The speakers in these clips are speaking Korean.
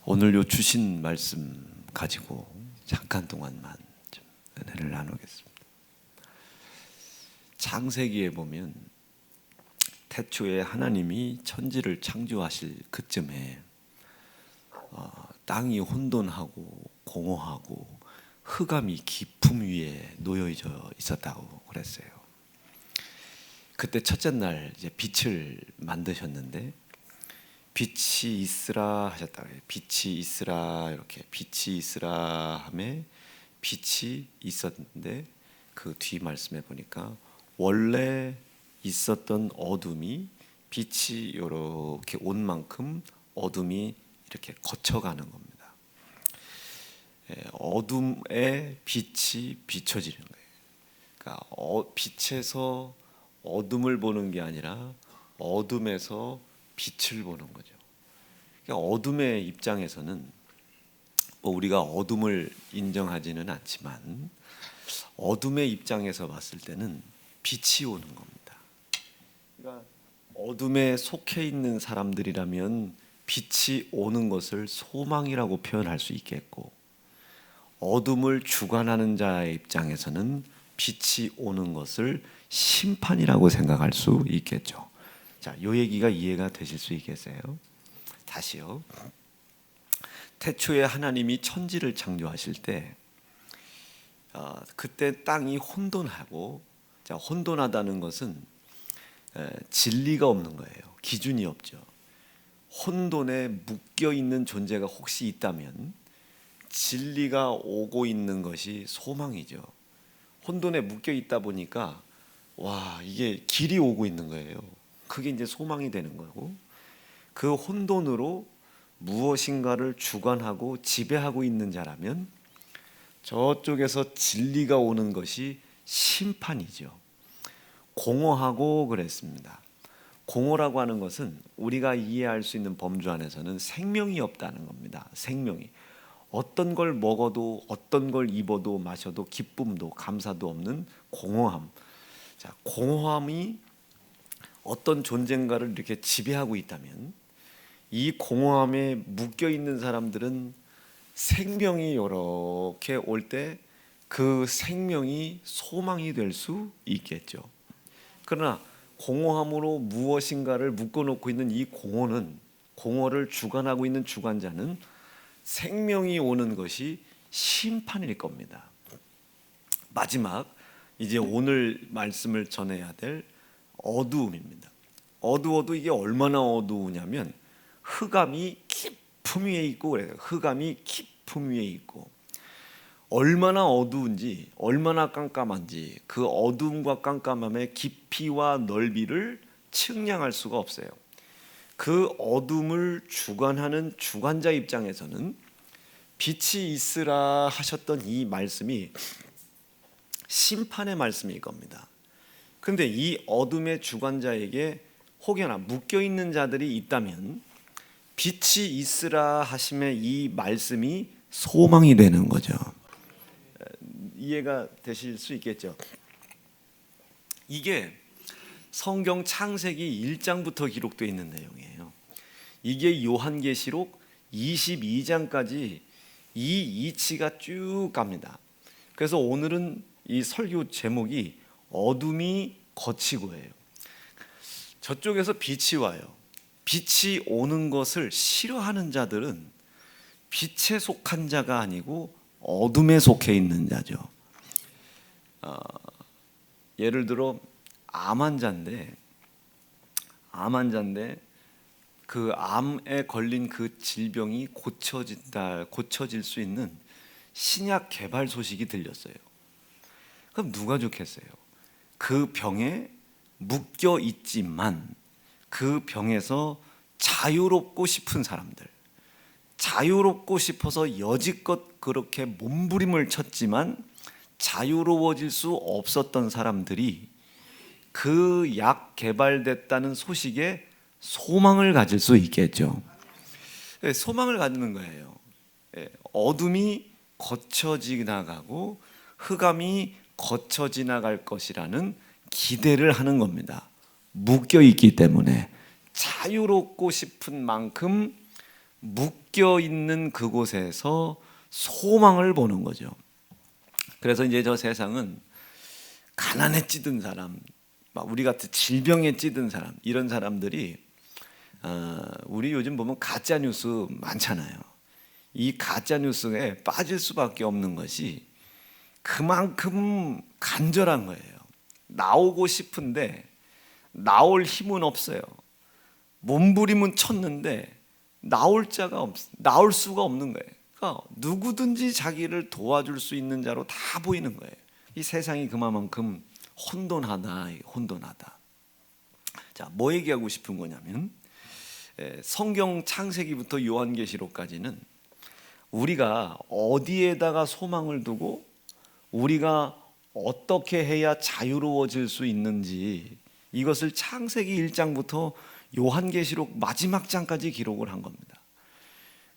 오늘 요 주신 말씀 가지고 잠깐 동안만 좀 은혜를 나누겠습니다. 창세기에 보면 태초에 하나님이 천지를 창조하실 그쯤에 땅이 혼돈하고 공허하고 흑암이 깊음 위에 놓여져 있었다고 그랬어요. 그때 첫째 날 이제 빛을 만드셨는데 빛이 있으라 하셨다. 빛이 있으라 이렇게 빛이 있으라 하매 빛이 있었는데 그 뒤 말씀에 보니까 원래 있었던 어둠이 빛이 이렇게 온 만큼 어둠이 이렇게 거쳐가는 겁니다. 어둠에 빛이 비춰지는 거예요. 그러니까 빛에서 어둠을 보는 게 아니라 어둠에서 빛을 보는 거죠. 그러니까 어둠의 입장에서는 우리가 어둠을 인정하지는 않지만 어둠의 입장에서 봤을 때는 빛이 오는 겁니다. 그러니까 어둠에 속해 있는 사람들이라면 빛이 오는 것을 소망이라고 표현할 수 있겠고, 어둠을 주관하는 자의 입장에서는 빛이 오는 것을 심판이라고 생각할 수 있겠죠. 자, 요 얘기가 이해가 되실 수 있겠어요? 다시요. 태초에 하나님이 천지를 창조하실 때 그때 땅이 혼돈하고, 자, 혼돈하다는 것은 진리가 없는 거예요. 기준이 없죠. 혼돈에 묶여 있는 존재가 혹시 있다면 진리가 오고 있는 것이 소망이죠. 혼돈에 묶여 있다 보니까 이게 길이 오고 있는 거예요. 그게 이제 소망이 되는 거고, 그 혼돈으로 무엇인가를 주관하고 지배하고 있는 자라면 저쪽에서 진리가 오는 것이 심판이죠. 공허하고 그랬습니다. 공허라고 하는 것은 우리가 이해할 수 있는 범주 안에서는 생명이 없다는 겁니다. 생명이. 어떤 걸 먹어도 어떤 걸 입어도 마셔도 기쁨도 감사도 없는 공허함. 자, 공허함이 어떤 존재인가를 이렇게 지배하고 있다면 이 공허함에 묶여 있는 사람들은 생명이 이렇게 올 때 그 생명이 소망이 될 수 있겠죠. 그러나 공허함으로 무엇인가를 묶어놓고 있는 이 공허를 주관하고 있는 주관자는 생명이 오는 것이 심판일 겁니다. 마지막 이제 오늘 말씀을 전해야 될 어두움입니다. 어두워도 이게 얼마나 어두우냐면 흑암이 깊음 위에 있고 그래요. 흑암이 깊음 위에 있고, 얼마나 어두운지 얼마나 깜깜한지 그 어두움과 깜깜함의 깊이와 넓이를 측량할 수가 없어요. 그 어둠을 주관하는 주관자 입장에서는 빛이 있으라 하셨던 이 말씀이 심판의 말씀일 겁니다. 그런데 이 어둠의 주관자에게 혹여나 묶여있는 자들이 있다면 빛이 있으라 하심의 이 말씀이 소망이 되는 거죠. 이해가 되실 수 있겠죠. 이게 성경 창세기 1장부터 기록되어 있는 내용이에요. 이게 요한계시록 22장까지 이 이치가 쭉 갑니다. 그래서 오늘은 이 설교 제목이 어둠이 거치고예요. 저쪽에서 빛이 와요. 빛이 오는 것을 싫어하는 자들은 빛에 속한 자가 아니고 어둠에 속해 있는 자죠. 예를 들어 암 환자인데 그 암에 걸린 그 질병이 고쳐질 수 있는 신약 개발 소식이 들렸어요. 그럼 누가 좋겠어요? 그 병에 묶여 있지만 그 병에서 자유롭고 싶은 사람들, 자유롭고 싶어서 여지껏 그렇게 몸부림을 쳤지만 자유로워질 수 없었던 사람들이 그 약 개발됐다는 소식에 소망을 가질 수 있겠죠. 소망을 갖는 거예요. 어둠이 거쳐 지나가고 흑암이 거쳐 지나갈 것이라는 기대를 하는 겁니다. 묶여 있기 때문에 자유롭고 싶은 만큼 묶여 있는 그곳에서 소망을 보는 거죠. 그래서 이제 저 세상은 가난에 찌든 사람, 우리 같은 질병에 찌든 사람, 이런 사람들이 우리 요즘 보면 가짜 뉴스 많잖아요. 이 가짜 뉴스에 빠질 수밖에 없는 것이 그만큼 간절한 거예요. 나오고 싶은데 나올 힘은 없어요. 몸부림은 쳤는데 나올 수가 없는 거예요. 그러니까 누구든지 자기를 도와줄 수 있는 자로 다 보이는 거예요. 이 세상이 그만큼 혼돈하다. 자, 뭐 얘기하고 싶은 거냐면 성경 창세기부터 요한계시록까지는 우리가 어디에다가 소망을 두고 우리가 어떻게 해야 자유로워질 수 있는지 이것을 창세기 1장부터 요한계시록 마지막 장까지 기록을 한 겁니다.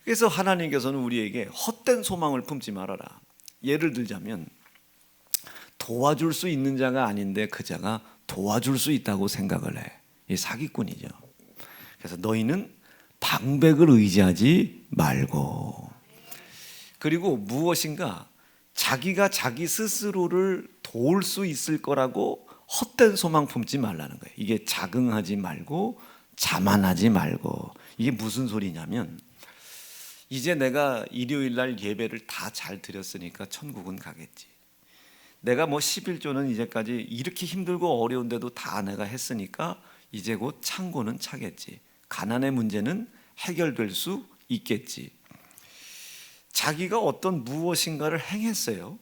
그래서 하나님께서는 우리에게 헛된 소망을 품지 말아라. 예를 들자면 도와줄 수 있는 자가 아닌데 그 자가 도와줄 수 있다고 생각을 해. 이 사기꾼이죠. 그래서 너희는 방백을 의지하지 말고, 그리고 무엇인가 자기가 자기 스스로를 도울 수 있을 거라고 헛된 소망 품지 말라는 거예요. 이게 자긍하지 말고 자만하지 말고. 이게 무슨 소리냐면 이제 내가 일요일 날 예배를 다 잘 드렸으니까 천국은 가겠지. 내가 11조는 이제까지 이렇게 힘들고 어려운데도 다 내가 했으니까 이제 곧 창고는 차겠지. 가난의 문제는 해결될 수 있겠지. 자기가 어떤 무엇인가를 행했어요.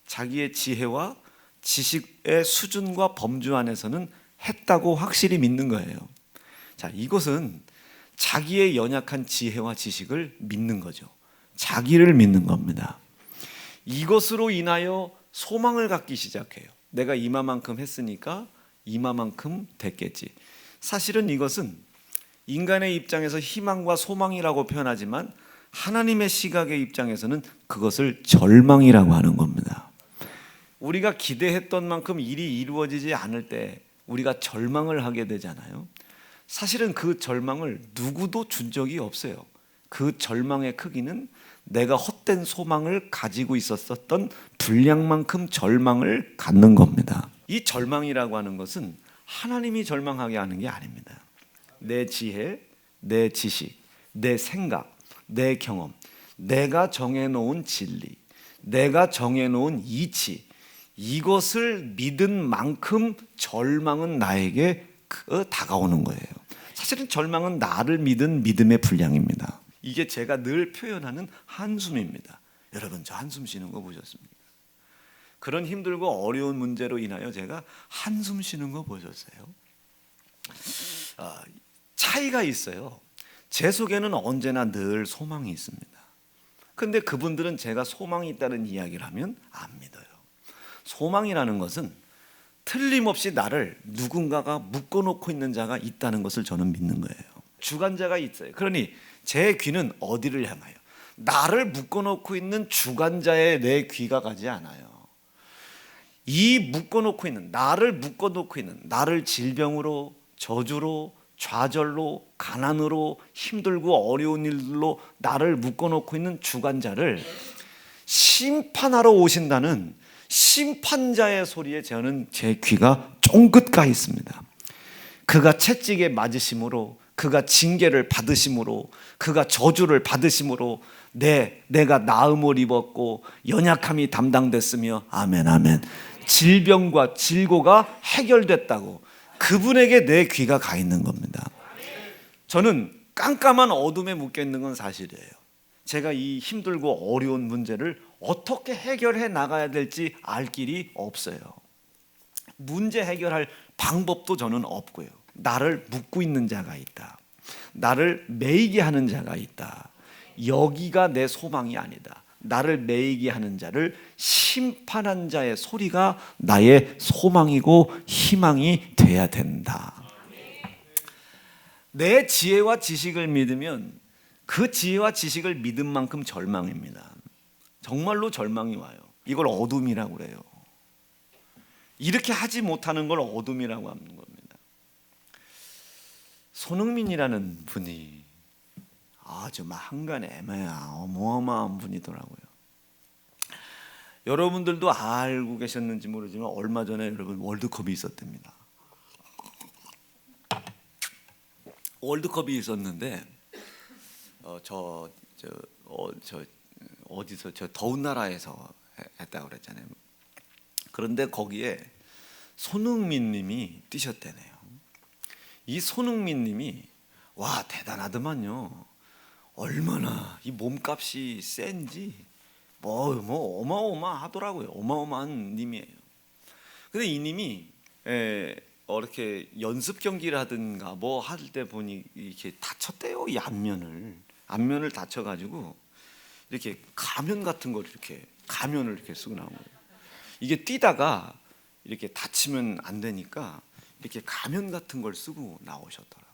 자기의 지혜와 지식의 수준과 범주 안에서는 했다고 확실히 믿는 거예요. 자, 이것은 자기의 연약한 지혜와 지식을 믿는 거죠. 자기를 믿는 겁니다. 이것으로 인하여 소망을 갖기 시작해요. 내가 이마만큼 했으니까 이마만큼 됐겠지. 사실은 이것은 인간의 입장에서 희망과 소망이라고 표현하지만 하나님의 시각의 입장에서는 그것을 절망이라고 하는 겁니다. 우리가 기대했던 만큼 일이 이루어지지 않을 때 우리가 절망을 하게 되잖아요. 사실은 그 절망을 누구도 준 적이 없어요. 그 절망의 크기는 내가 헛된 소망을 가지고 있었던 분량만큼 절망을 갖는 겁니다. 이 절망이라고 하는 것은 하나님이 절망하게 하는 게 아닙니다. 내 지혜, 내 지식, 내 생각, 내 경험, 내가 정해놓은 진리, 내가 정해놓은 이치, 이것을 믿은 만큼 절망은 나에게 다가오는 거예요. 사실은 절망은 나를 믿은 믿음의 분량입니다. 이게 제가 늘 표현하는 한숨입니다. 여러분, 저 한숨 쉬는 거 보셨습니까? 그런 힘들고 어려운 문제로 인하여 제가 한숨 쉬는 거 보셨어요? 차이가 있어요. 제 속에는 언제나 늘 소망이 있습니다. 근데 그분들은 제가 소망이 있다는 이야기를 하면 안 믿어요. 소망이라는 것은 틀림없이 나를 누군가가 묶어놓고 있는 자가 있다는 것을 저는 믿는 거예요. 주관자가 있어요. 그러니 제 귀는 어디를 향하여? 나를 묶어놓고 있는 주관자의 내 귀가 가지 않아요. 이 묶어놓고 있는, 나를 묶어놓고 있는, 나를 질병으로, 저주로, 좌절로, 가난으로, 힘들고 어려운 일로 나를 묶어놓고 있는 주관자를 심판하러 오신다는 심판자의 소리에 저는 제 귀가 쫑긋 가 있습니다. 그가 채찍에 맞으심으로, 그가 징계를 받으심으로, 그가 저주를 받으심으로 내가 나음을 입었고 연약함이 담당됐으며, 아멘 아멘, 질병과 질고가 해결됐다고 그분에게 내 귀가 가 있는 겁니다. 저는 깜깜한 어둠에 묶여 있는 건 사실이에요. 제가 이 힘들고 어려운 문제를 어떻게 해결해 나가야 될지 알 길이 없어요. 문제 해결할 방법도 저는 없고요. 나를 묶고 있는 자가 있다. 나를 매이게 하는 자가 있다. 여기가 내 소망이 아니다. 나를 매이게 하는 자를 심판한 자의 소리가 나의 소망이고 희망이 돼야 된다. 내 지혜와 지식을 믿으면 그 지혜와 지식을 믿은 만큼 절망입니다. 정말로 절망이 와요. 이걸 어둠이라고 그래요. 이렇게 하지 못하는 걸 어둠이라고 하는 겁니다. 손흥민이라는 분이 아주 막 한간에매야 어마어마한 분이더라고요. 여러분들도 알고 계셨는지 모르지만 얼마 전에 여러분 월드컵이 있었답니다. 월드컵이 있었는데 어디서 저 더운 나라에서 했다고 그랬잖아요. 그런데 거기에 손흥민 님이 뛰셨대네요. 이 손흥민 님이 와 대단하더만요. 얼마나 이 몸값이 센지 뭐 어마어마하더라고요. 어마어마한 님이에요. 근데 이 님이 이렇게 연습 경기를 하든가 뭐 할 때 보니 이렇게 다쳤대요. 이 안면을 다쳐가지고 이렇게 가면 같은 걸 이렇게 가면을 이렇게 쓰고 나온 거예요. 이게 뛰다가 이렇게 다치면 안 되니까 이렇게 가면 같은 걸 쓰고 나오셨더라고요.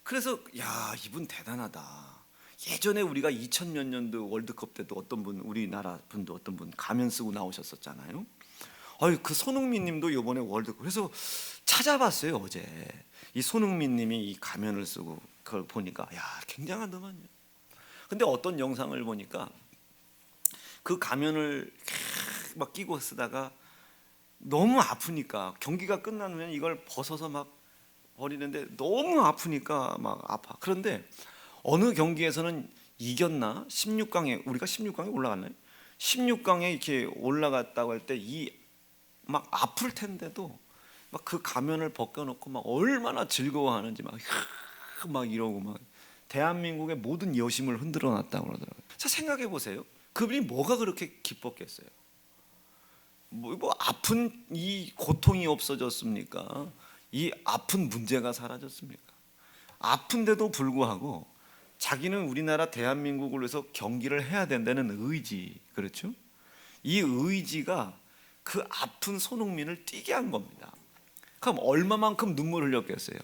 그래서 야 이분 대단하다. 예전에 우리가 2000몇 년도 월드컵 때도 어떤 분 우리나라 분도 어떤 분 가면 쓰고 나오셨었잖아요. 그 손흥민 님도 이번에 월드컵 그래서 찾아봤어요. 어제 이 손흥민 님이 이 가면을 쓰고 그걸 보니까 야 굉장하더만요. 근데 어떤 영상을 보니까 그 가면을 막 끼고 쓰다가 너무 아프니까 경기가 끝나면 이걸 벗어서 막 버리는데 너무 아프니까 막 아파. 그런데 어느 경기에서는 이겼나 16강에 우리가 16강에 올라갔나요? 16강에 이렇게 올라갔다고 할 때 이 막 아플 텐데도 막 그 가면을 벗겨놓고 막 얼마나 즐거워하는지 막 이러고 막 대한민국의 모든 여심을 흔들어 놨다고 그러더라고요. 자 생각해 보세요. 그분이 뭐가 그렇게 기뻤겠어요? 뭐 아픈 이 고통이 없어졌습니까? 이 아픈 문제가 사라졌습니까? 아픈데도 불구하고 자기는 우리나라 대한민국을 위해서 경기를 해야 된다는 의지, 그렇죠? 이 의지가 그 아픈 손흥민을 뛰게 한 겁니다. 그럼 얼마만큼 눈물을 흘렸겠어요?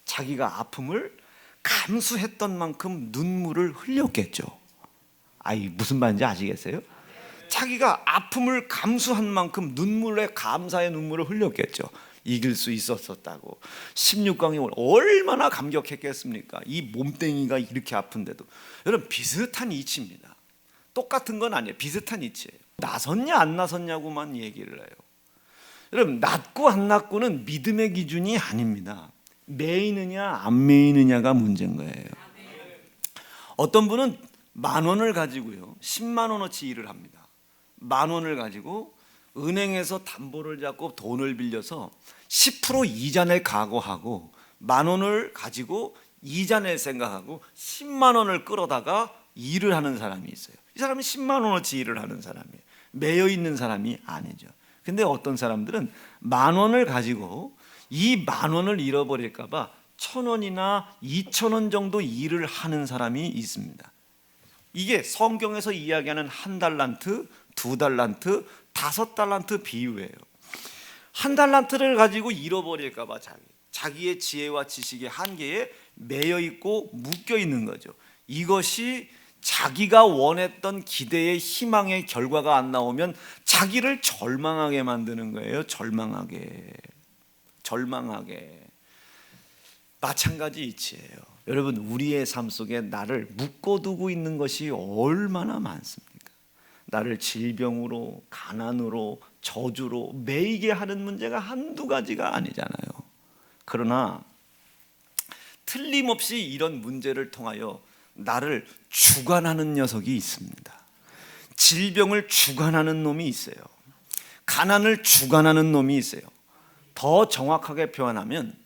자기가 아픔을 감수했던 만큼 눈물을 흘렸겠죠. 무슨 말인지 아시겠어요? 자기가 아픔을 감수한 만큼 눈물에 감사의 눈물을 흘렸겠죠. 이길 수 있었다고 16강에 얼마나 감격했겠습니까? 이 몸뚱이가 이렇게 아픈데도. 여러분 비슷한 이치입니다. 똑같은 건 아니에요. 비슷한 이치예요. 나섰냐 안 나섰냐고만 얘기를 해요. 여러분 낫고 안 낫고는 믿음의 기준이 아닙니다. 매이느냐 안 매이느냐가 문제인 거예요. 어떤 분은 10,000원을 가지고요 10만 원어치 일을 합니다. 10,000원을 가지고 은행에서 담보를 잡고 돈을 빌려서 10% 이자 낼 각오하고 10,000원을 가지고 이자 낼 생각하고 10만 원을 끌어다가 일을 하는 사람이 있어요. 이 사람은 10만 원어치 일을 하는 사람이에요. 매여 있는 사람이 아니죠. 근데 어떤 사람들은 10,000원을 가지고 이 10,000원을 잃어버릴까 봐 1,000원이나 2,000원 정도 일을 하는 사람이 있습니다. 이게 성경에서 이야기하는 1달란트, 2달란트, 5달란트 비유예요. 1달란트를 가지고 잃어버릴까 봐 자기의 지혜와 지식의 한계에 매여 있고 묶여 있는 거죠. 이것이 자기가 원했던 기대의 희망의 결과가 안 나오면 자기를 절망하게 만드는 거예요. 절망하게. 마찬가지 이치예요. 여러분 우리의 삶 속에 나를 묶어두고 있는 것이 얼마나 많습니까? 나를 질병으로, 가난으로, 저주로 매이게 하는 문제가 한두 가지가 아니잖아요. 그러나 틀림없이 이런 문제를 통하여 나를 주관하는 녀석이 있습니다. 질병을 주관하는 놈이 있어요. 가난을 주관하는 놈이 있어요. 더 정확하게 표현하면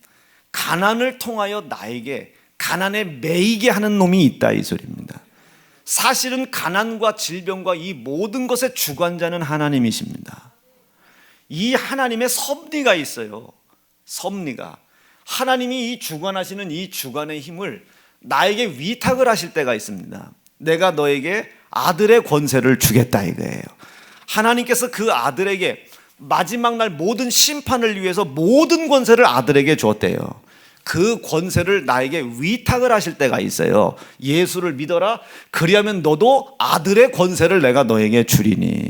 가난을 통하여 나에게 가난에 매이게 하는 놈이 있다 이 소리입니다. 사실은 가난과 질병과 이 모든 것의 주관자는 하나님이십니다. 이 하나님의 섭리가 있어요. 섭리가 하나님이 이 주관하시는 이 주관의 힘을 나에게 위탁을 하실 때가 있습니다. 내가 너에게 아들의 권세를 주겠다 이거예요. 하나님께서 그 아들에게 마지막 날 모든 심판을 위해서 모든 권세를 아들에게 주었대요. 그 권세를 나에게 위탁을 하실 때가 있어요. 예수를 믿어라. 그리하면 너도 아들의 권세를 내가 너에게 주리니.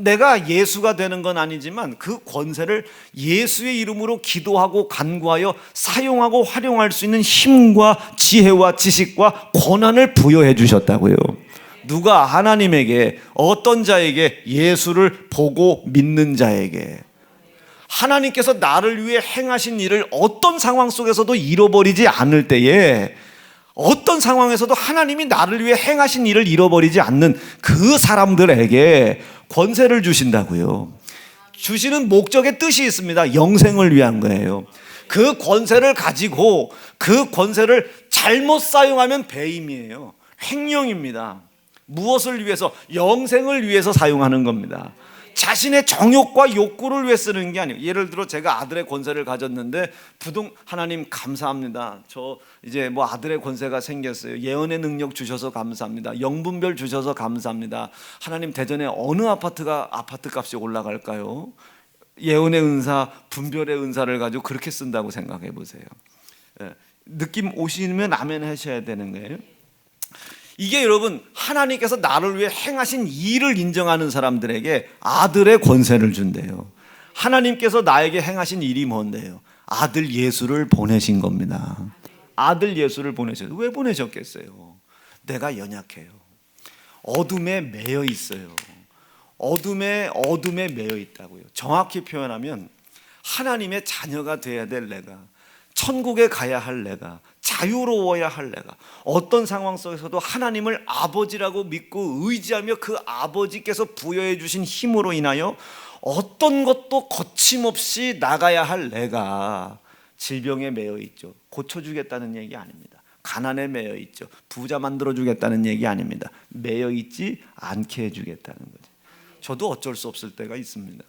내가 예수가 되는 건 아니지만 그 권세를 예수의 이름으로 기도하고 간구하여 사용하고 활용할 수 있는 힘과 지혜와 지식과 권한을 부여해 주셨다고요. 누가? 하나님에게. 어떤 자에게? 예수를 보고 믿는 자에게. 하나님께서 나를 위해 행하신 일을 어떤 상황 속에서도 잃어버리지 않을 때에, 어떤 상황에서도 하나님이 나를 위해 행하신 일을 잃어버리지 않는 그 사람들에게 권세를 주신다고요. 주시는 목적의 뜻이 있습니다. 영생을 위한 거예요. 그 권세를 가지고 그 권세를 잘못 사용하면 배임이에요. 횡령입니다. 무엇을 위해서? 영생을 위해서 사용하는 겁니다. 자신의 정욕과 욕구를 위해 쓰는 게 아니에요. 예를 들어 제가 아들의 권세를 가졌는데 하나님 감사합니다. 저 이제 뭐 아들의 권세가 생겼어요. 예언의 능력 주셔서 감사합니다. 영분별 주셔서 감사합니다. 하나님 대전에 어느 아파트 값이 올라갈까요? 예언의 은사, 분별의 은사를 가지고 그렇게 쓴다고 생각해 보세요. 느낌 오시면 아멘 하셔야 되는 거예요. 이게 여러분, 하나님께서 나를 위해 행하신 일을 인정하는 사람들에게 아들의 권세를 준대요. 하나님께서 나에게 행하신 일이 뭔데요? 아들 예수를 보내신 겁니다. 아들 예수를 보내셨어요. 왜 보내셨겠어요? 내가 연약해요. 어둠에 매여 있어요. 어둠에 매여 있다고요. 정확히 표현하면 하나님의 자녀가 돼야 될 내가, 천국에 가야 할 내가, 자유로워야 할 내가, 어떤 상황 속에서도 하나님을 아버지라고 믿고 의지하며 그 아버지께서 부여해 주신 힘으로 인하여 어떤 것도 거침없이 나가야 할 내가 질병에 매여 있죠. 고쳐주겠다는 얘기 아닙니다. 가난에 매여 있죠. 부자 만들어주겠다는 얘기 아닙니다. 매여 있지 않게 해주겠다는 거죠. 저도 어쩔 수 없을 때가 있습니다.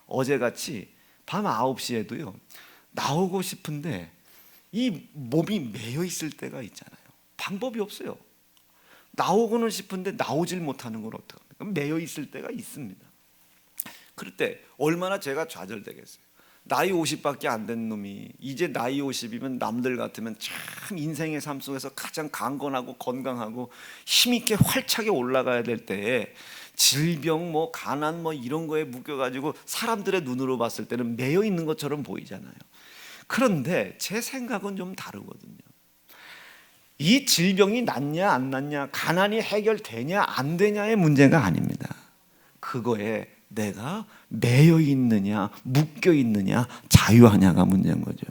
어제같이 밤 9시에도요 나오고 싶은데 이 몸이 매여 있을 때가 있잖아요. 방법이 없어요. 나오고는 싶은데 나오질 못하는 걸 어떡합니까? 매여 있을 때가 있습니다. 그럴 때 얼마나 제가 좌절되겠어요. 나이 50밖에 안 된 놈이 이제 나이 50이면 남들 같으면 참 인생의 삶 속에서 가장 강건하고 건강하고 힘있게 활차게 올라가야 될 때에 질병, 가난 이런 거에 묶여가지고 사람들의 눈으로 봤을 때는 매여 있는 것처럼 보이잖아요. 그런데 제 생각은 좀 다르거든요. 이 질병이 낫냐 안 낫냐, 가난이 해결되냐 안 되냐의 문제가 아닙니다. 그거에 내가 매여 있느냐 묶여 있느냐 자유하냐가 문제인 거죠.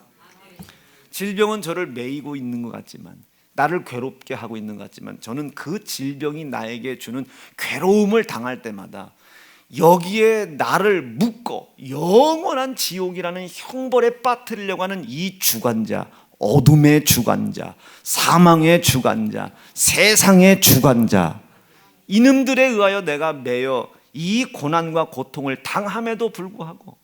질병은 저를 매이고 있는 것 같지만, 나를 괴롭게 하고 있는 것 같지만, 저는 그 질병이 나에게 주는 괴로움을 당할 때마다 여기에 나를 묶어 영원한 지옥이라는 형벌에 빠뜨리려고 하는 이 주관자, 어둠의 주관자, 사망의 주관자, 세상의 주관자, 이놈들에 의하여 내가 매여 이 고난과 고통을 당함에도 불구하고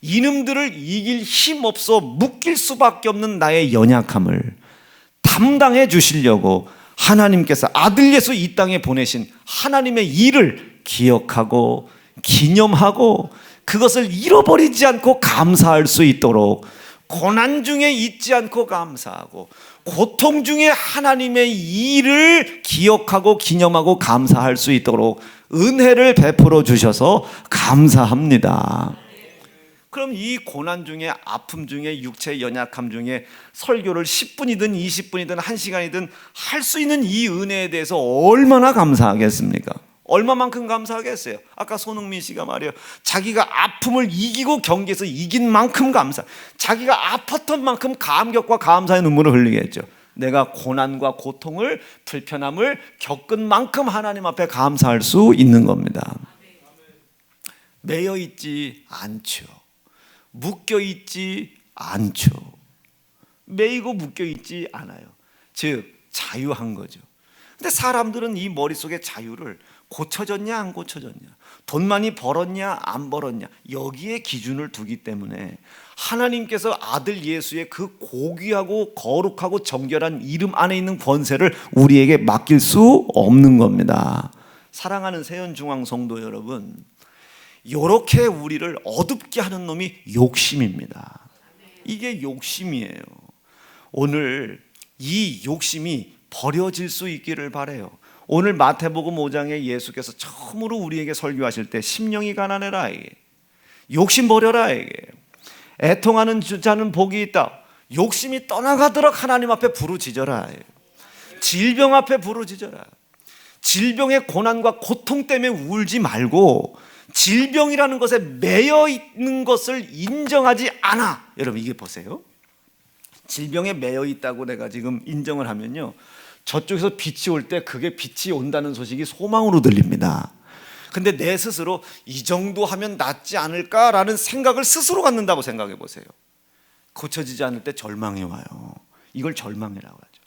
이놈들을 이길 힘 없어 묶일 수밖에 없는 나의 연약함을 담당해 주시려고 하나님께서 아들 예수 이 땅에 보내신 하나님의 일을 기억하고 기념하고 그것을 잃어버리지 않고 감사할 수 있도록, 고난 중에 잊지 않고 감사하고 고통 중에 하나님의 일을 기억하고 기념하고 감사할 수 있도록 은혜를 베풀어 주셔서 감사합니다. 그럼 이 고난 중에, 아픔 중에, 육체의 연약함 중에 설교를 10분이든 20분이든 1시간이든 할 수 있는 이 은혜에 대해서 얼마나 감사하겠습니까? 얼마만큼 감사하겠어요? 아까 손흥민 씨가 말이에요, 자기가 아픔을 이기고 경기에서 이긴 만큼 감사, 자기가 아팠던 만큼 감격과 감사의 눈물을 흘리겠죠. 내가 고난과 고통을, 불편함을 겪은 만큼 하나님 앞에 감사할 수 있는 겁니다. 매여 있지 않죠. 묶여 있지 않죠. 매이고 묶여 있지 않아요. 즉 자유한 거죠. 근데 사람들은 이 머릿속에 자유를 고쳐졌냐 안 고쳐졌냐, 돈 많이 벌었냐 안 벌었냐, 여기에 기준을 두기 때문에 하나님께서 아들 예수의 그 고귀하고 거룩하고 정결한 이름 안에 있는 권세를 우리에게 맡길 수 없는 겁니다. 사랑하는 세연중앙 성도 여러분, 이렇게 우리를 어둡게 하는 놈이 욕심입니다. 이게 욕심이에요. 오늘 이 욕심이 버려질 수 있기를 바라요. 오늘 마태복음 5장에 예수께서 처음으로 우리에게 설교하실 때 심령이 가난해라, 이게 욕심 버려라, 이게 애통하는 자는 복이 있다. 욕심이 떠나가도록 하나님 앞에 부르짖어라. 질병 앞에 부르짖어라. 질병의 고난과 고통 때문에 울지 말고 질병이라는 것에 매여 있는 것을 인정하지 않아. 여러분 이게 보세요. 질병에 매여 있다고 내가 지금 인정을 하면요, 저쪽에서 빛이 올 때 그게 빛이 온다는 소식이 소망으로 들립니다. 근데 내 스스로 이 정도 하면 낫지 않을까라는 생각을 스스로 갖는다고 생각해 보세요. 고쳐지지 않을 때 절망이 와요. 이걸 절망이라고 하죠.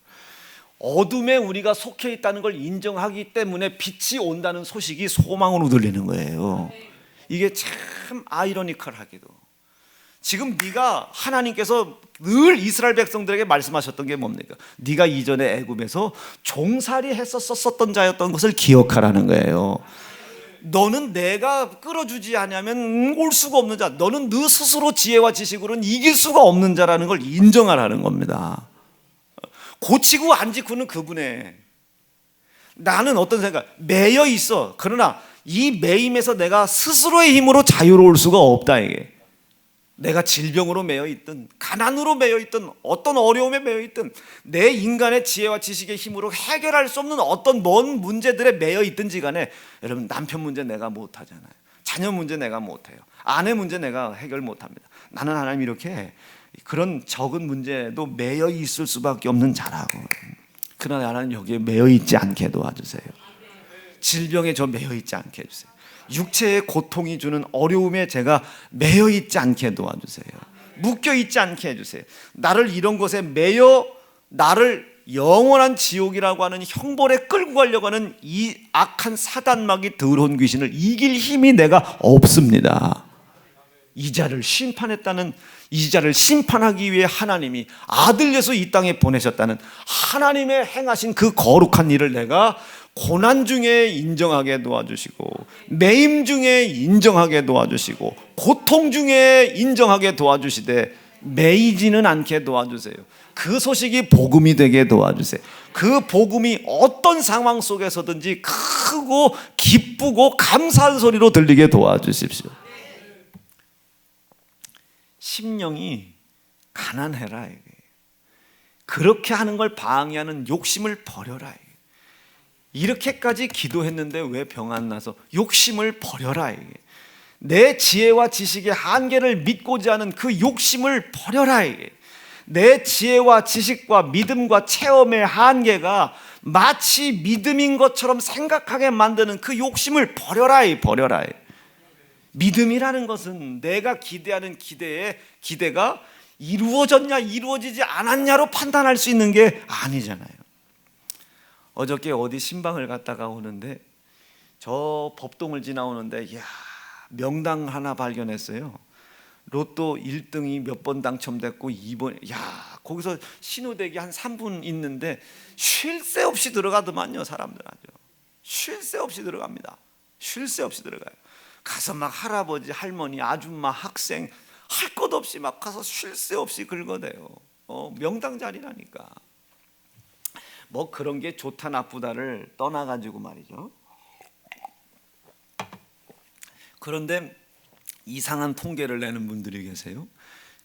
어둠에 우리가 속해 있다는 걸 인정하기 때문에 빛이 온다는 소식이 소망으로 들리는 거예요. 이게 참 아이러니컬하게도 지금 네가 하나님께서 늘 이스라엘 백성들에게 말씀하셨던 게 뭡니까? 네가 이전에 애굽에서 종살이 했었던 자였던 것을 기억하라는 거예요. 너는 내가 끌어주지 않으면 올 수가 없는 자, 너는 너 스스로 지혜와 지식으로는 이길 수가 없는 자라는 걸 인정하라는 겁니다. 고치고 안 지고는 그분의, 나는 어떤 생각, 매여 있어. 그러나 이 매임에서 내가 스스로의 힘으로 자유로울 수가 없다. 이게 내가 질병으로 매여 있든 가난으로 매여 있든 어떤 어려움에 매여 있든 내 인간의 지혜와 지식의 힘으로 해결할 수 없는 어떤 먼 문제들에 매여 있든지 간에, 여러분 남편 문제 내가 못하잖아요. 자녀 문제 내가 못해요. 아내 문제 내가 해결 못합니다. 나는 하나님 이렇게 그런 적은 문제도 매여 있을 수밖에 없는 자라고. 그러나 하나님 여기에 매여 있지 않게 도와주세요. 질병에 저 매여 있지 않게 해주세요. 육체의 고통이 주는 어려움에 제가 매여 있지 않게 도와주세요. 묶여 있지 않게 해주세요. 나를 이런 것에 매여 나를 영원한 지옥이라고 하는 형벌에 끌고 가려고 하는 이 악한 사단마귀 더러운 귀신을 이길 힘이 내가 없습니다. 이자를 심판했다는, 이자를 심판하기 위해 하나님이 아들 예수 이 땅에 보내셨다는 하나님의 행하신 그 거룩한 일을 내가 고난 중에 인정하게 도와주시고, 매임 중에 인정하게 도와주시고, 고통 중에 인정하게 도와주시되 매이지는 않게 도와주세요. 그 소식이 복음이 되게 도와주세요. 그 복음이 어떤 상황 속에서든지 크고 기쁘고 감사한 소리로 들리게 도와주십시오. 심령이 가난해라. 그렇게 하는 걸 방해하는 욕심을 버려라. 이렇게까지 기도했는데 왜 병 안 나서? 욕심을 버려라. 내 지혜와 지식의 한계를 믿고자 하는 그 욕심을 버려라. 내 지혜와 지식과 믿음과 체험의 한계가 마치 믿음인 것처럼 생각하게 만드는 그 욕심을 버려라. 버려라. 믿음이라는 것은 내가 기대하는 기대가 이루어졌냐 이루어지지 않았냐로 판단할 수 있는 게 아니잖아요. 어저께 어디 신방을 갔다가 오는데 저 법동을 지나오는데, 이야, 명당 하나 발견했어요. 로또 1등이 몇 번 당첨됐고 2번, 야, 거기서 신호대기 한 3분 있는데 쉴 새 없이 들어가더만요. 사람들 아주 쉴 새 없이 들어갑니다. 쉴 새 없이 들어가요. 가서 막 할아버지, 할머니, 아줌마, 학생 할 것 없이 막 가서 쉴 새 없이 긁어대요. 명당 자리라니까. 뭐 그런 게 좋다 나쁘다를 떠나가지고 말이죠. 그런데 이상한 통계를 내는 분들이 계세요.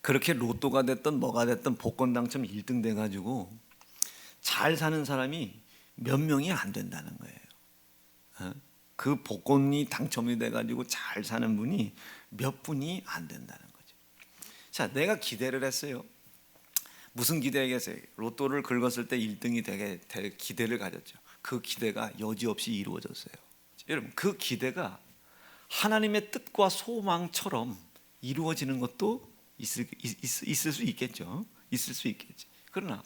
그렇게 로또가 됐든 뭐가 됐든 복권 당첨 1등 돼가지고 잘 사는 사람이 몇 명이 안 된다는 거예요. 그 복권이 당첨이 돼가지고 잘 사는 분이 몇 분이 안 된다는 거죠. 자, 내가 기대를 했어요. 무슨 기대겠어요? 로또를 긁었을 때 1등이 되게 될 기대를 가졌죠. 그 기대가 여지없이 이루어졌어요. 여러분, 그 기대가 하나님의 뜻과 소망처럼 이루어지는 것도 있을 수 있겠죠. 있을 수 있겠지. 그러나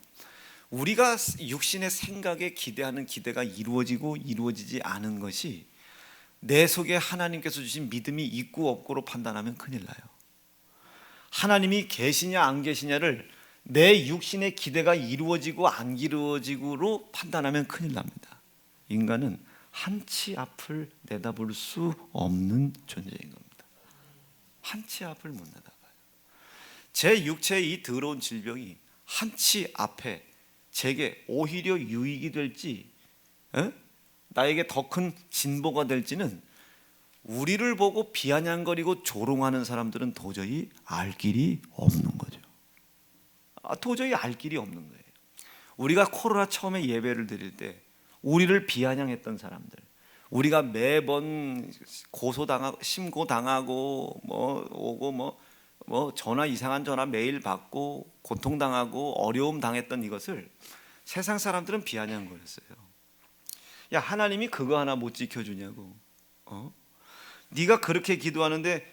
우리가 육신의 생각에 기대하는 기대가 이루어지고 이루어지지 않은 것이 내 속에 하나님께서 주신 믿음이 있고 없고로 판단하면 큰일 나요. 하나님이 계시냐 안 계시냐를 내 육신의 기대가 이루어지고 안 이루어지고로 판단하면 큰일 납니다. 인간은 한치 앞을 내다볼 수 없는 존재인 겁니다. 한치 앞을 못 내다봐요. 제 육체의 이 더러운 질병이 한치 앞에 제게 오히려 유익이 될지 나에게 더 큰 진보가 될지는 우리를 보고 비아냥거리고 조롱하는 사람들은 도저히 알 길이 없는 거죠. 도저히 알 길이 없는 거예요. 우리가 코로나 처음에 예배를 드릴 때 우리를 비아냥했던 사람들, 우리가 매번 고소당하고 신고당하고 뭐 오고 뭐 전화, 이상한 전화 매일 받고 고통당하고 어려움 당했던 이것을 세상 사람들은 비아냥거렸어요. 야, 하나님이 그거 하나 못 지켜주냐고. 네가 그렇게 기도하는데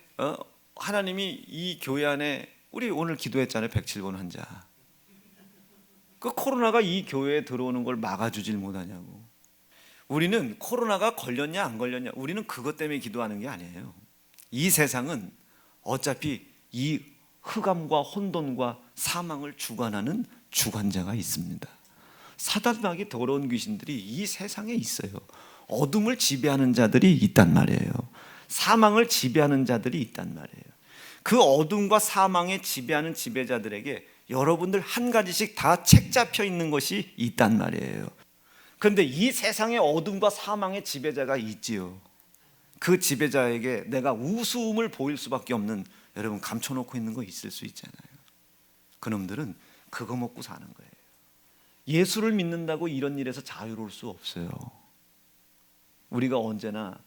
하나님이 이 교회 안에, 우리 오늘 기도했잖아요. 107번 환자. 그 코로나가 이 교회에 들어오는 걸 막아주질 못하냐고. 우리는 코로나가 걸렸냐 안 걸렸냐, 우리는 그것 때문에 기도하는 게 아니에요. 이 세상은 어차피 이 흑암과 혼돈과 사망을 주관하는 주관자가 있습니다. 사단마귀 더러운 귀신들이 이 세상에 있어요. 어둠을 지배하는 자들이 있단 말이에요. 사망을 지배하는 자들이 있단 말이에요. 그 어둠과 사망에 지배하는 지배자들에게 여러분들 한 가지씩 다 책 잡혀 있는 것이 있단 말이에요. 그런데 이 세상에 어둠과 사망의 지배자가 있지요. 그 지배자에게 내가 우스움을 보일 수밖에 없는, 여러분 감춰놓고 있는 거 있을 수 있잖아요. 그놈들은 그거 먹고 사는 거예요. 예수를 믿는다고 이런 일에서 자유로울 수 없어요. 우리가 언제나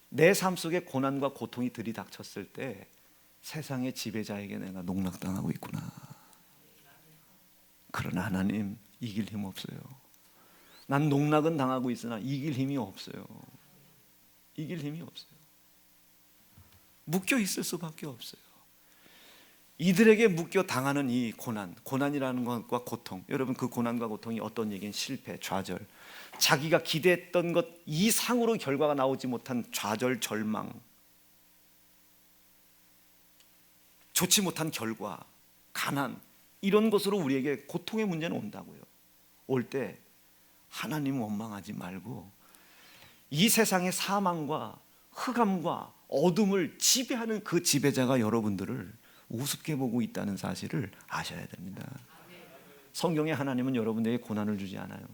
내 삶 속에 고난과 고통이 들이닥쳤을 때 세상의 지배자에게 내가 농락당하고 있구나. 그러나 하나님, 이길 힘 없어요. 난 농락은 당하고 있으나 이길 힘이 없어요. 이길 힘이 없어요. 묶여 있을 수밖에 없어요. 이들에게 묶여 당하는 이 고난이라는 것과 고통, 여러분 그 고난과 고통이 어떤 얘기는 실패, 좌절, 자기가 기대했던 것 이상으로 결과가 나오지 못한 좌절, 절망, 좋지 못한 결과, 가난, 이런 것으로 우리에게 고통의 문제는 온다고요. 올 때 하나님 원망하지 말고 이 세상의 사망과 흑암과 어둠을 지배하는 그 지배자가 여러분들을 우습게 보고 있다는 사실을 아셔야 됩니다. 성경에 하나님은 여러분에게 고난을 주지 않아요.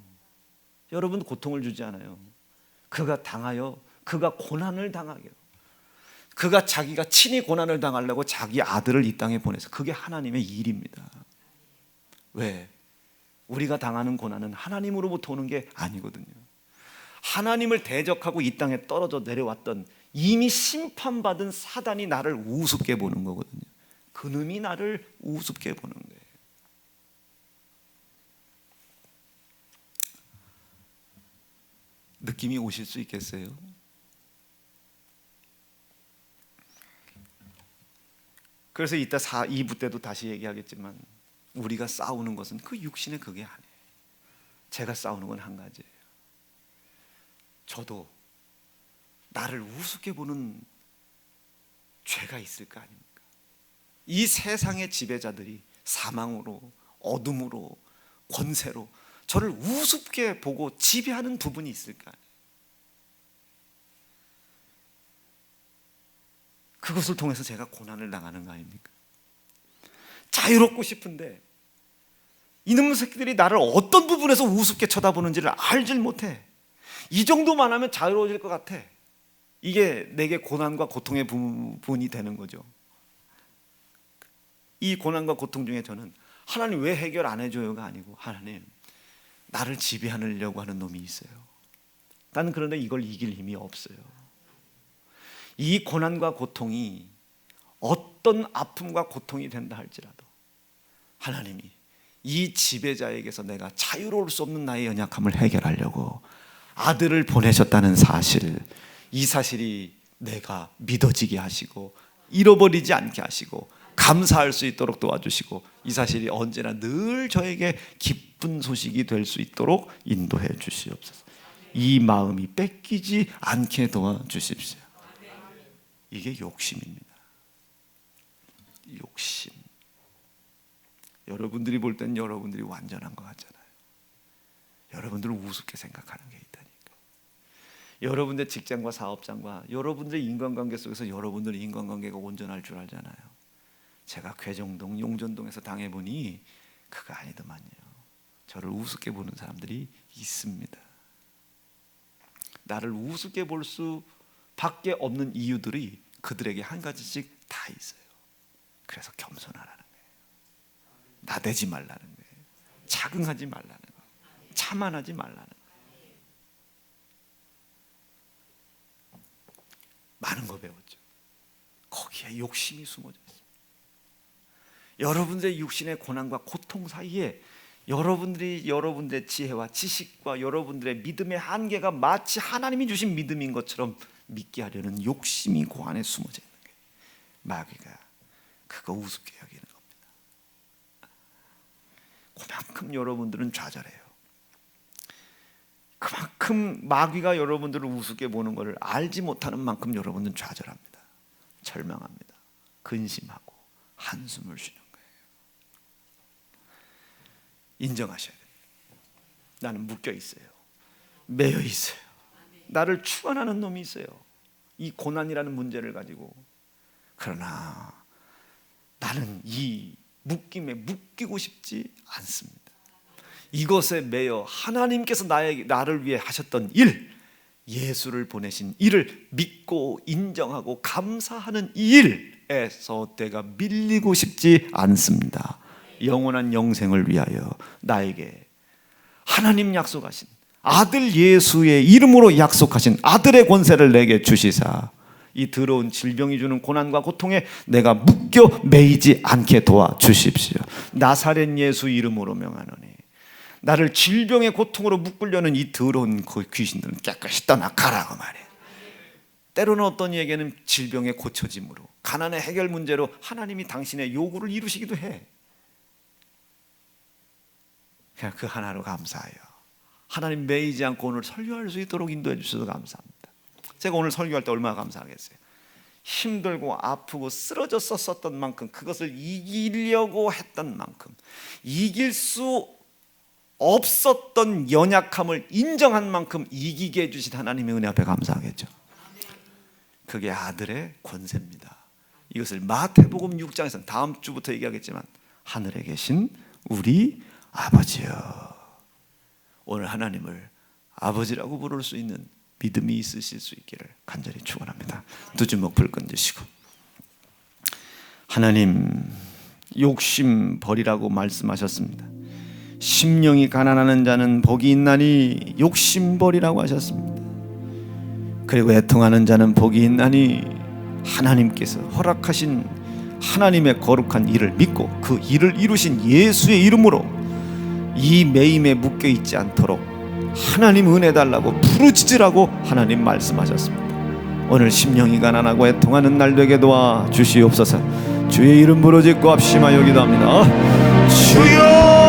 여러분 고통을 주지 않아요. 그가 당하여, 그가 고난을 당하게, 그가 자기가 친히 고난을 당하려고 자기 아들을 이 땅에 보내서, 그게 하나님의 일입니다. 왜? 우리가 당하는 고난은 하나님으로부터 오는 게 아니거든요. 하나님을 대적하고 이 땅에 떨어져 내려왔던 이미 심판받은 사단이 나를 우습게 보는 거거든요. 그놈이 나를 우습게 보는 거예요. 느낌이 오실 수 있겠어요? 그래서 이따 2부 때도 다시 얘기하겠지만 우리가 싸우는 것은 그 육신의 그게 아니에요. 제가 싸우는 건 한 가지예요. 저도 나를 우습게 보는 죄가 있을 거 아닙니까? 이 세상의 지배자들이 사망으로, 어둠으로, 권세로 저를 우습게 보고 지배하는 부분이 있을 거 아니에요. 그것을 통해서 제가 고난을 당하는 거 아닙니까? 자유롭고 싶은데 이놈의 새끼들이 나를 어떤 부분에서 우습게 쳐다보는지를 알질 못해. 이 정도만 하면 자유로워질 것 같아. 이게 내게 고난과 고통의 부분이 되는 거죠. 이 고난과 고통 중에 저는 하나님 왜 해결 안 해줘요가 아니고, 하나님 나를 지배하려고 하는 놈이 있어요. 나는 그런데 이걸 이길 힘이 없어요. 이 고난과 고통이 어떤 아픔과 고통이 된다 할지라도 하나님이 이 지배자에게서 내가 자유로울 수 없는 나의 연약함을 해결하려고 아들을 보내셨다는 사실, 이 사실이 내가 믿어지게 하시고 잃어버리지 않게 하시고 감사할 수 있도록 도와주시고, 이 사실이 언제나 늘 저에게 기쁜 소식이 될 수 있도록 인도해 주시옵소서. 이 마음이 뺏기지 않게 도와주십시오. 이게 욕심입니다. 욕심. 여러분들이 볼 땐 여러분들이 완전한 것 같잖아요. 여러분들은 우습게 생각하는 게 있다니까. 여러분의 직장과 사업장과 여러분들의 인간관계 속에서 여러분들의 인간관계가 온전할 줄 알잖아요. 제가 괴정동, 용전동에서 당해보니 그거 아니더만요. 저를 우습게 보는 사람들이 있습니다. 나를 우습게 볼 수밖에 없는 이유들이 그들에게 한 가지씩 다 있어요. 그래서 겸손하라는 거예요. 나대지 말라는 거예요. 자긍하지 말라는 거예요. 자만하지 말라는 거예요. 많은 거 배웠죠. 거기에 욕심이 숨어져 있습니다. 여러분들의 육신의 고난과 고통 사이에 여러분들의 지혜와 지식과 여러분들의 믿음의 한계가 마치 하나님이 주신 믿음인 것처럼 믿게 하려는 욕심이 그 안에 숨어져 있는 거예요. 마귀가 그거 우습게 여기는 겁니다. 그만큼 여러분들은 좌절해요. 그만큼 마귀가 여러분들을 우습게 보는 것을 알지 못하는 만큼 여러분들은 좌절합니다. 절망합니다. 근심하고 한숨을 쉬는 거예요. 인정하셔야 돼요. 나는 묶여 있어요. 매여 있어요. 나를 추원하는 놈이 있어요. 이 고난이라는 문제를 가지고. 그러나 나는 이 묶임에 묶이고 싶지 않습니다. 이것에 매여 하나님께서 나를 위해 하셨던 일, 예수를 보내신 일을 믿고 인정하고 감사하는 이 일에서 내가 밀리고 싶지 않습니다. 영원한 영생을 위하여 나에게 하나님 약속하신 아들 예수의 이름으로 약속하신 아들의 권세를 내게 주시사 이 더러운 질병이 주는 고난과 고통에 내가 묶여 매이지 않게 도와주십시오. 나사렛 예수 이름으로 명하노니 나를 질병의 고통으로 묶으려는 이 더러운 그 귀신들은 깨끗이 떠나가라고 말해. 때로는 어떤 이에게는 질병의 고쳐짐으로, 가난의 해결 문제로 하나님이 당신의 요구를 이루시기도 해. 그냥 그 하나로 감사해요. 하나님 매이지 않고 오늘 설교할 수 있도록 인도해 주셔서 감사합니다. 제가 오늘 설교할 때 얼마나 감사하겠어요. 힘들고 아프고 쓰러져서 썼던 만큼, 그것을 이기려고 했던 만큼, 이길 수 없었던 연약함을 인정한 만큼 이기게 해주신 하나님의 은혜 앞에 감사하겠죠. 그게 아들의 권세입니다. 이것을 마태복음 6장에서는 다음 주부터 얘기하겠지만 하늘에 계신 우리 아버지여, 오늘 하나님을 아버지라고 부를 수 있는 믿음이 있으실 수 있기를 간절히 축원합니다. 두 주먹 불 끈드시고, 하나님 욕심 버리라고 말씀하셨습니다. 심령이 가난하는 자는 복이 있나니 욕심 버리라고 하셨습니다. 그리고 애통하는 자는 복이 있나니 하나님께서 허락하신 하나님의 거룩한 일을 믿고 그 일을 이루신 예수의 이름으로 이 매임에 묶여 있지 않도록 하나님 은혜 달라고 부르짖으라고 하나님 말씀하셨습니다. 오늘 심령이 가난하고 애통하는 날 되게 도와 주시옵소서. 주의 이름 부르짖고 합심하여 기도합니다. 주여!